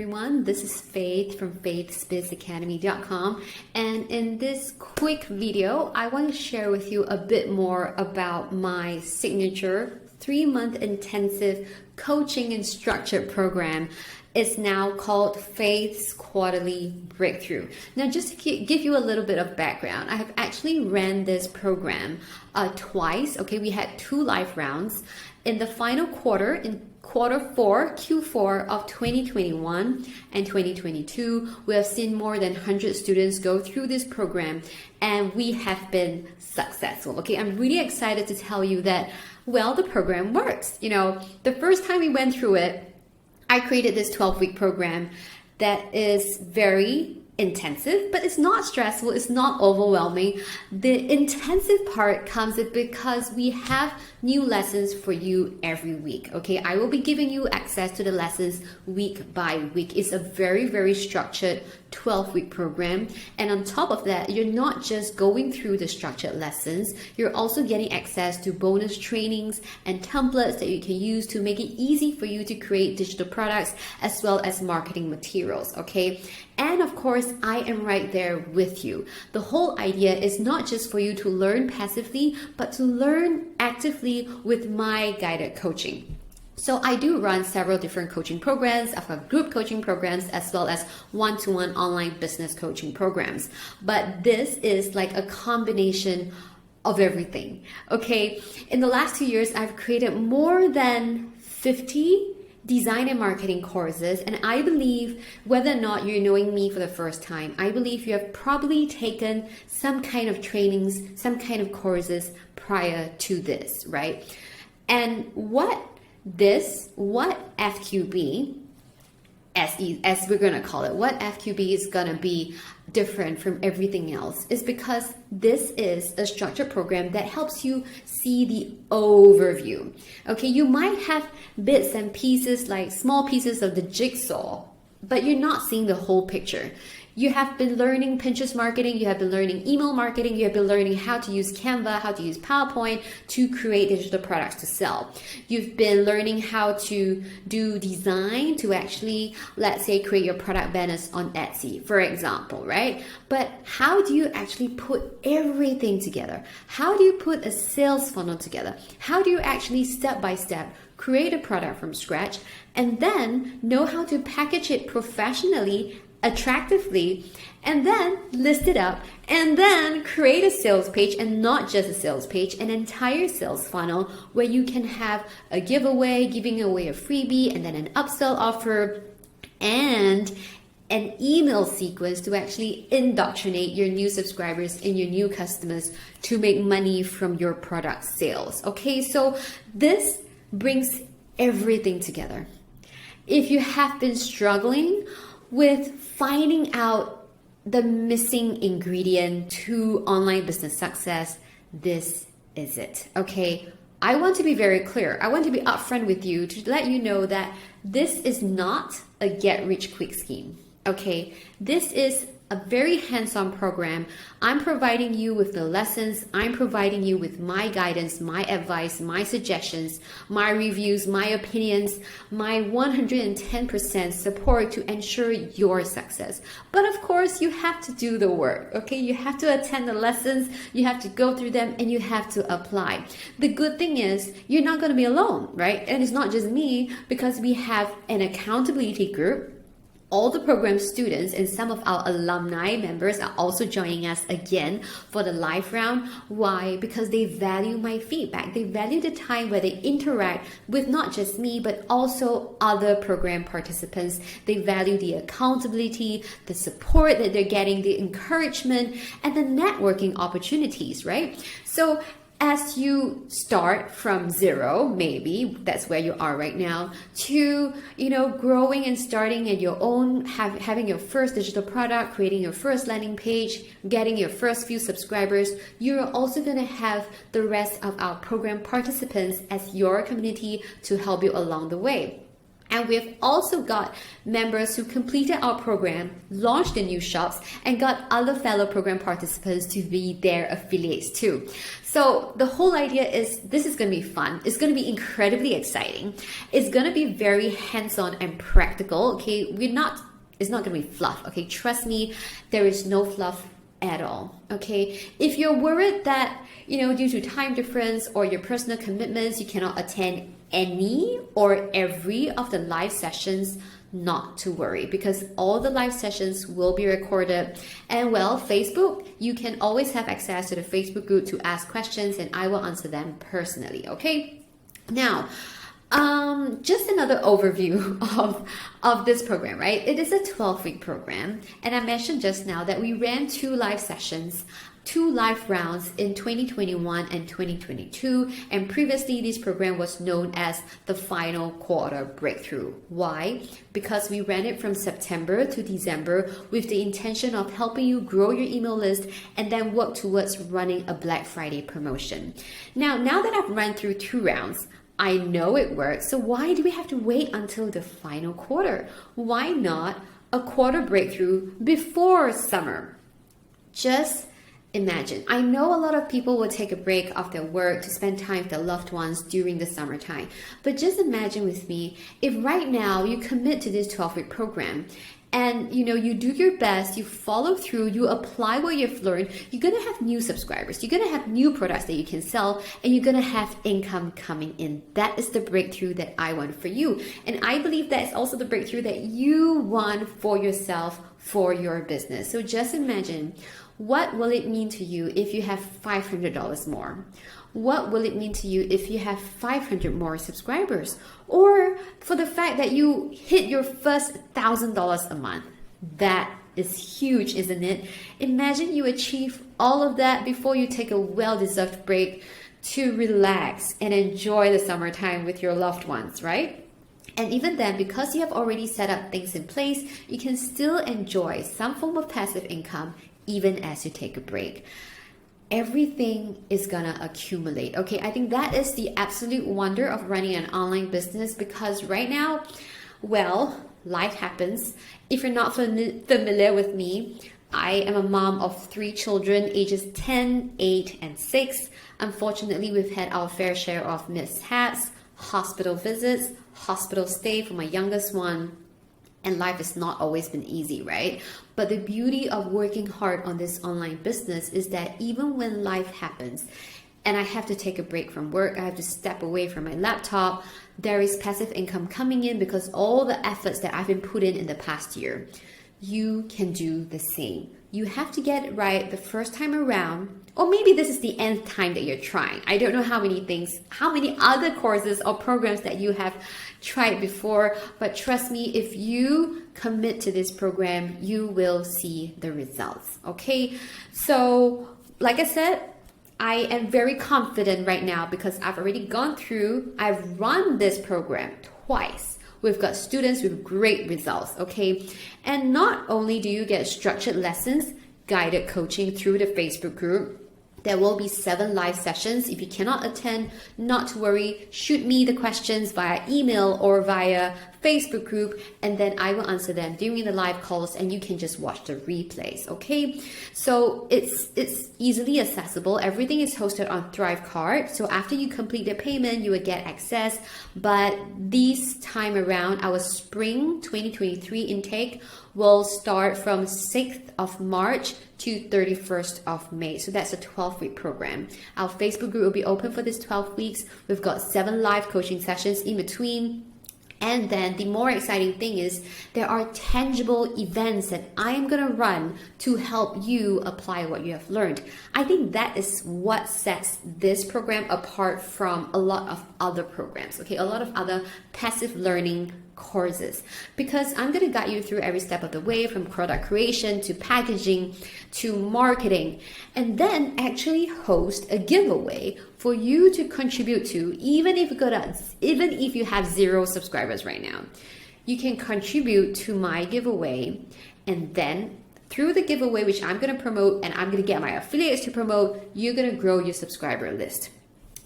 everyone. This is Faith from faithsbizacademy.com, and in this quick video, I want to share with you a bit more about my signature 3-month intensive coaching and structured program. It's now called Faith's Quarterly Breakthrough. Now, just to give you a little bit of background, I have actually ran this program twice. Okay, we had 2 live rounds. In the final quarter, in Q4 of 2021 and 2022, we have seen more than 100 students go through this program, and we have been successful. Okay, I'm really excited to tell you that, well, the program works. You know, the first time we went through it, I created this 12-week program that is very intensive, but it's not stressful, it's not overwhelming. The intensive part comes because we have new lessons for you every week. Okay, I will be giving you access to the lessons week by week. It's a very, very structured 12-week program, and on top of that, you're not just going through the structured lessons, you're also getting access to bonus trainings and templates that you can use to make it easy for you to create digital products as well as marketing materials. Okay, and of course, I am right there with you. The whole idea is not just for you to learn passively, but to learn actively with my guided coaching. So I do run several different coaching programs. I've got group coaching programs as well as one-to-one online business coaching programs. But this is like a combination of everything. Okay, in the last 2 years, I've created more than 50 design and marketing courses, and I believe, whether or not you're knowing me for the first time, I believe you have probably taken some kind of trainings, some kind of courses prior to this, right? And what FQB, as we're going to call it, what FQB is going to be different from everything else is because this is a structured program that helps you see the overview. Okay, you might have bits and pieces, like small pieces of the jigsaw, but you're not seeing the whole picture. You have been learning Pinterest marketing, you have been learning email marketing, you have been learning how to use Canva, how to use PowerPoint to create digital products to sell. You've been learning how to do design to actually, let's say, create your product banners on Etsy, for example, right? But how do you actually put everything together? How do you put a sales funnel together? How do you actually step by step create a product from scratch and then know how to package it professionally, attractively, and then list it up, and then create a sales page, and not just a sales page, an entire sales funnel where you can have a giveaway, giving away a freebie, and then an upsell offer, and an email sequence to actually indoctrinate your new subscribers and your new customers to make money from your product sales. Okay, so this brings everything together. If you have been struggling with finding out the missing ingredient to online business success, this is it. Okay, I want to be very clear. I want to be upfront with you to let you know that this is not a get-rich-quick scheme. Okay, this is a very hands-on program. I'm providing you with the lessons. I'm providing you with my guidance, my advice, my suggestions, my reviews, my opinions, my 110% support to ensure your success. But of course, you have to do the work, okay? You have to attend the lessons, you have to go through them, and you have to apply. The good thing is you're not going to be alone, right? And it's not just me, because we have an accountability group. All the program students and some of our alumni members are also joining us again for the live round. Why? Because they value my feedback. They value the time where they interact with not just me, but also other program participants. They value the accountability, the support that they're getting, the encouragement, and the networking opportunities, right? So as you start from zero, maybe that's where you are right now, to, growing and starting at your own, having your first digital product, creating your first landing page, getting your first few subscribers, you're also going to have the rest of our program participants as your community to help you along the way. And we've also got members who completed our program, launched the new shops, and got other fellow program participants to be their affiliates too. So the whole idea is this is going to be fun. It's going to be incredibly exciting. It's going to be very hands-on and practical. Okay, it's not going to be fluff. Okay, trust me, there is no fluff at all. Okay, if you're worried that, due to time difference or your personal commitments, you cannot attend any or every of the live sessions, not to worry, because all the live sessions will be recorded. And Facebook, you can always have access to the Facebook group to ask questions and I will answer them personally. Okay, now just another overview of this program, right? It is a 12-week program, and I mentioned just now that we ran 2 live sessions, 2 live rounds in 2021 and 2022, and previously this program was known as the Final Quarter Breakthrough. Why? Because we ran it from September to December with the intention of helping you grow your email list and then work towards running a Black Friday promotion. Now that I've run through 2 rounds, I know it works, so why do we have to wait until the final quarter? Why not a quarter breakthrough before summer? Just imagine. I know a lot of people will take a break of their work to spend time with their loved ones during the summertime, but just imagine with me, if right now you commit to this 12-week program, and you do your best, you follow through, you apply what you've learned, you're going to have new subscribers, you're going to have new products that you can sell, and you're going to have income coming in. That is the breakthrough that I want for you. And I believe that's also the breakthrough that you want for yourself, for your business. So just imagine, what will it mean to you if you have $500 more? What will it mean to you if you have 500 more subscribers? Or for the fact that you hit your first $1,000 a month? That is huge, isn't it? Imagine you achieve all of that before you take a well-deserved break to relax and enjoy the summertime with your loved ones, right? And even then, because you have already set up things in place, you can still enjoy some form of passive income even as you take a break. Everything is gonna accumulate. Okay, I think that is the absolute wonder of running an online business, because right now, life happens. If you're not familiar with me, I am a mom of 3 children, ages 10, 8, and 6. Unfortunately, we've had our fair share of mishaps, hospital visits, hospital stay for my youngest one, and life has not always been easy, right? But the beauty of working hard on this online business is that even when life happens and I have to take a break from work, I have to step away from my laptop, there is passive income coming in because all the efforts that I've been put in the past year. You can do the same. You have to get it right the first time around, or maybe this is the nth time that you're trying. I don't know how many other courses or programs that you have tried before, but trust me, if you commit to this program, you will see the results, okay? So, like I said, I am very confident right now because I've already I've run this program twice. We've got students with great results, okay? And not only do you get structured lessons, guided coaching through the Facebook group, there will be 7 live sessions. If you cannot attend, not to worry. Shoot me the questions via email or via Facebook group, and then I will answer them during the live calls, and you can just watch the replays, okay? So it's easily accessible. Everything is hosted on Thrivecart. So after you complete the payment, you will get access. But this time around, our spring 2023 intake will start from 6th of March to 31st of May. So that's a 12-week program. Our Facebook group will be open for this 12 weeks. We've got 7 live coaching sessions in between. And then the more exciting thing is there are tangible events that I am going to run to help you apply what you have learned. I think that is what sets this program apart from a lot of other programs, okay? A lot of other passive learning courses, because I'm going to guide you through every step of the way, from product creation to packaging to marketing, and then actually host a giveaway for you to contribute to. Even if you have 0 subscribers right now, you can contribute to my giveaway, and then through the giveaway, which I'm going to promote and I'm going to get my affiliates to promote, you're going to grow your subscriber list.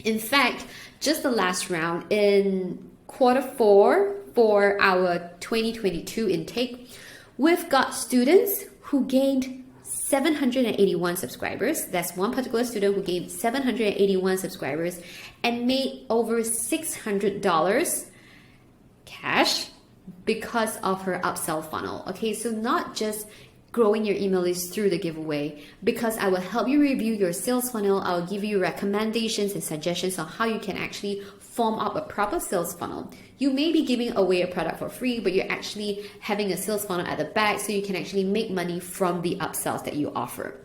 In fact, just the last round in quarter 4 for our 2022 intake, we've got students who gained 781 subscribers. That's one particular student who gained 781 subscribers and made over $600 cash because of her upsell funnel. Okay, so not just growing your email list through the giveaway, because I will help you review your sales funnel. I'll give you recommendations and suggestions on how you can actually form up a proper sales funnel. You may be giving away a product for free, but you're actually having a sales funnel at the back so you can actually make money from the upsells that you offer.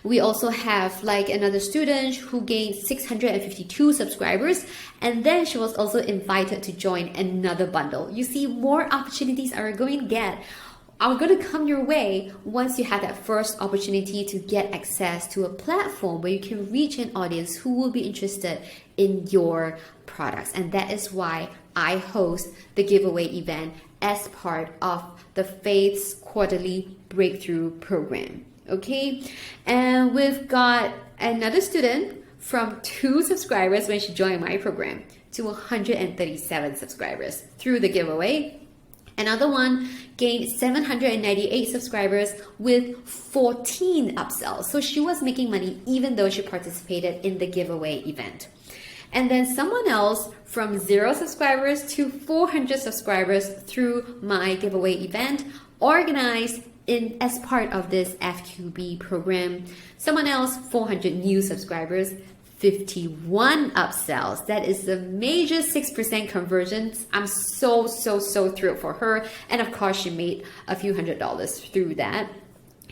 We also have like another student who gained 652 subscribers, and then she was also invited to join another bundle. You see, more opportunities are going to come your way once you have that first opportunity to get access to a platform where you can reach an audience who will be interested in your products. And that is why I host the giveaway event as part of the Faith's quarterly breakthrough program. Okay, and we've got another student from 2 subscribers when she joined my program to 137 subscribers through the giveaway. Another one gained 798 subscribers with 14 upsells. So she was making money even though she participated in the giveaway event. And then someone else from 0 subscribers to 400 subscribers through my giveaway event, organized as part of this FQB program. Someone else, 400 new subscribers, 51 upsells. That is a major 6% conversion. I'm so thrilled for her. And of course, she made a few $100s through that.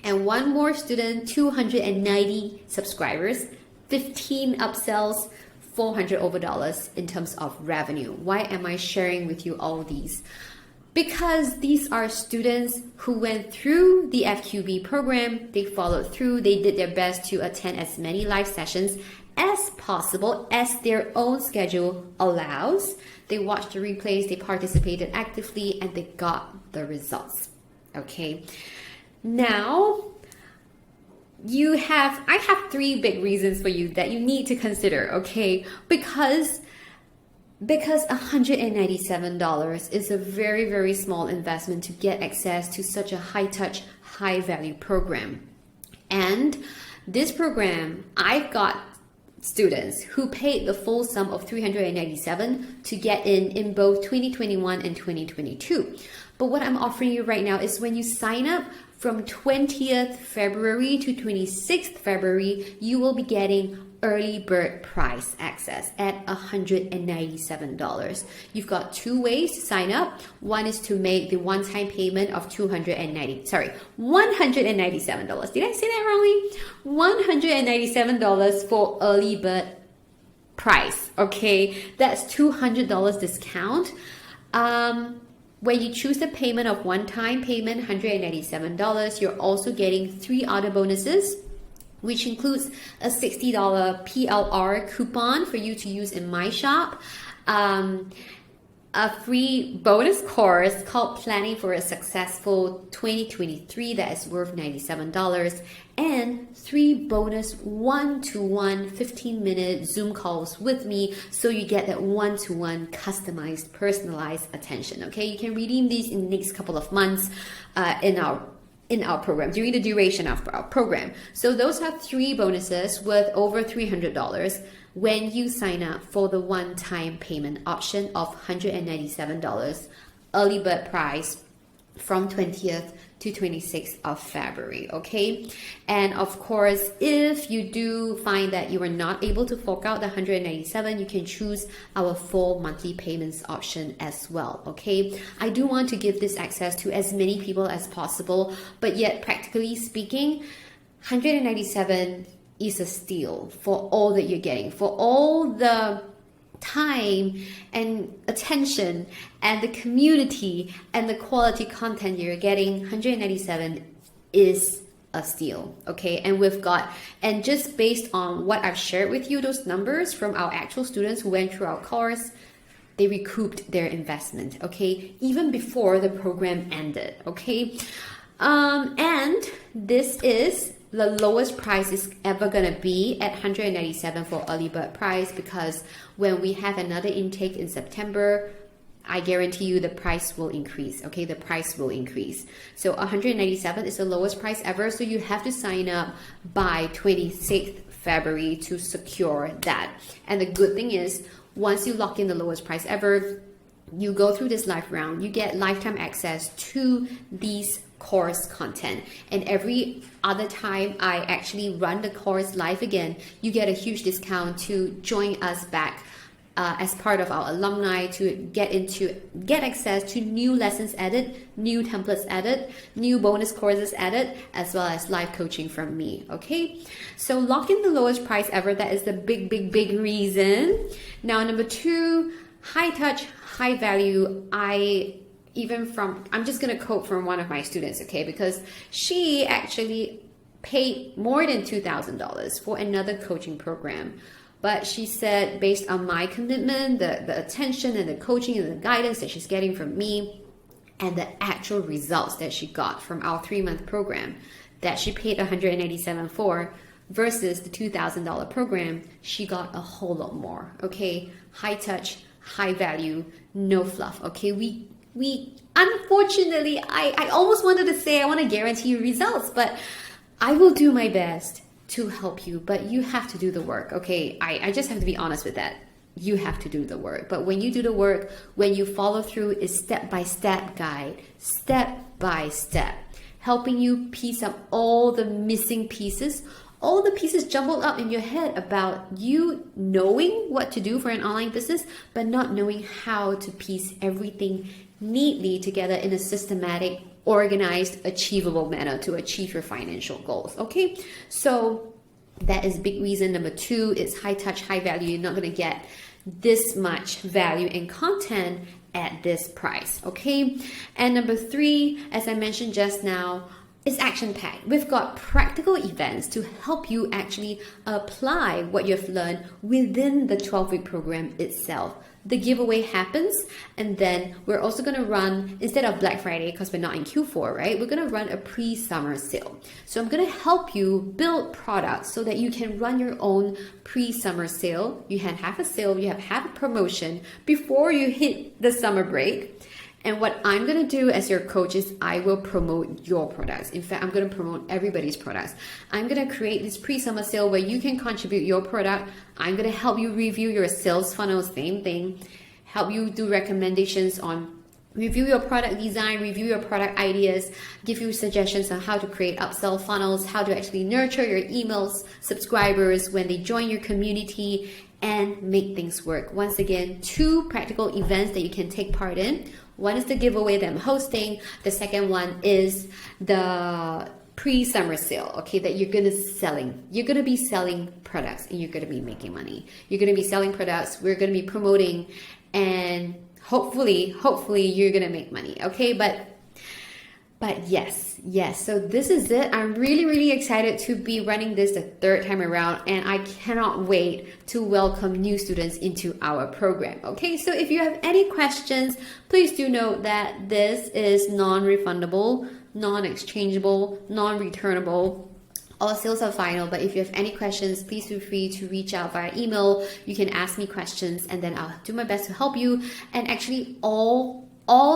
And one more student, 290 subscribers, 15 upsells, $400 over in terms of revenue. Why am I sharing with you all these? Because these are students who went through the FQB program, they followed through, they did their best to attend as many live sessions as possible as their own schedule allows. They watched the replays, they participated actively, and they got the results. Okay. Now, I have 3 big reasons for you that you need to consider, okay? Because $197 is a very, very small investment to get access to such a high-touch, high-value program. And this program, I've got students who paid the full sum of $397 to get in both 2021 and 2022. But what I'm offering you right now is when you sign up from 20th February to 26th February, you will be getting early bird price access at $197. You've got 2 ways to sign up. One is to make the one-time payment of $197. Did I say that wrongly? $197 for early bird price. Okay, that's $200 discount. When you choose the payment of one-time payment, $197, you're also getting 3 other bonuses, which includes a $60 PLR coupon for you to use in my shop, a free bonus course called Planning for a Successful 2023 that is worth $97, and 3 bonus one-to-one 15-minute Zoom calls with me, so you get that one-to-one customized, personalized attention. Okay, you can redeem these in the next couple of months in our program, during the duration of our program. So those are 3 bonuses worth over $300 when you sign up for the one-time payment option of $197 early bird price from 20th to 26th of February, okay? And of course, if you do find that you are not able to fork out the $197, you can choose our full monthly payments option as well, okay? I do want to give this access to as many people as possible, but yet practically speaking, $197 is a steal for all that you're getting, for all the time and attention and the community and the quality content you're getting. $197 is a steal, okay? And just based on what I've shared with you, those numbers from our actual students who went through our course, they recouped their investment, okay? Even before the program ended, okay? And this is the lowest price is ever going to be at $197 for early bird price, because when we have another intake in September, I guarantee you the price will increase, okay? The price will increase. So $197 is the lowest price ever, so you have to sign up by 26th February to secure that. And the good thing is, once you lock in the lowest price ever, you go through this live round, you get lifetime access to these course content. And every other time I actually run the course live again, you get a huge discount to join us back as part of our alumni, to get access to new lessons added, new templates added, new bonus courses added, as well as live coaching from me. Okay, so lock in the lowest price ever. That is the big reason. Now, number 2, high touch, high value. I'm just gonna quote from one of my students, okay, because she actually paid more than $2,000 for another coaching program. But she said, based on my commitment, the attention and the coaching and the guidance that she's getting from me, and the actual results that she got from our 3-month program that she paid $187 for versus the $2,000 program, she got a whole lot more. Okay, high touch, high value, no fluff. Okay, we unfortunately, I almost wanted to say I want to guarantee you results, but I will do my best to help you, but you have to do the work. Okay, I just have to be honest with that. You have to do the work. But when you do the work, when you follow through, is step-by-step guide, step-by-step, helping you piece up all the missing pieces, all the pieces jumbled up in your head about you knowing what to do for an online business, but not knowing how to piece everything neatly together in a systematic, organized, achievable manner to achieve your financial goals. Okay, so that is big reason. Number 2 is high touch, high value. You're not going to get this much value and content at this price. Okay, and number 3, as I mentioned just now, is action packed. We've got practical events to help you actually apply what you've learned within the 12-week program itself. The giveaway happens, and then we're also going to run, instead of Black Friday, because we're not in Q4, right? We're going to run a pre-summer sale. So I'm going to help you build products so that you can run your own pre-summer sale. You can have a sale, you have a promotion before you hit the summer break. And what I'm going to do as your coach is I will promote your products. In fact, I'm going to promote everybody's products. I'm going to create this pre-summer sale where you can contribute your product. I'm going to help you review your sales funnel, same thing. Help you do recommendations on review your product design, review your product ideas, give you suggestions on how to create upsell funnels, how to actually nurture your emails, subscribers when they join your community, and make things work. Once again, 2 practical events that you can take part in. One is the giveaway that I'm hosting. The second one is the pre-summer sale, okay, that you're gonna selling. You're gonna be selling products and you're gonna be making money. You're gonna be selling products, we're gonna be promoting, and hopefully you're gonna make money, okay? But yes, so this is it. I'm really excited to be running this the 3rd time around, and I cannot wait to welcome new students into our program. Okay, so if you have any questions, please do note that this is non-refundable, non-exchangeable, non-returnable. All sales are final, but if you have any questions, please feel free to reach out via email. You can ask me questions and then I'll do my best to help you. And actually all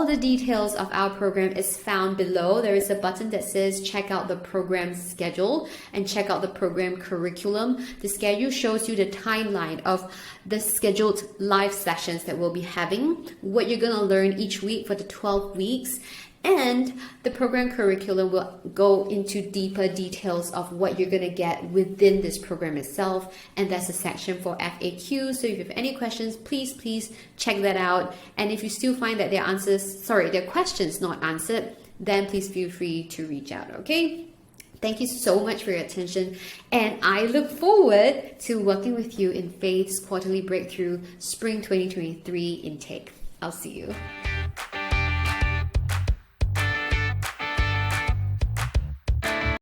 the details of our program is found below. There is a button that says check out the program schedule and check out the program curriculum. The schedule shows you the timeline of the scheduled live sessions that we'll be having, what you're going to learn each week for the 12 weeks. And the program curriculum will go into deeper details of what you're going to get within this program itself. And that's a section for FAQ. So if you have any questions, please check that out. And if you still find that their questions not answered, then please feel free to reach out, okay? Thank you so much for your attention. And I look forward to working with you in Faith's Quarterly Breakthrough Spring 2023 intake. I'll see you.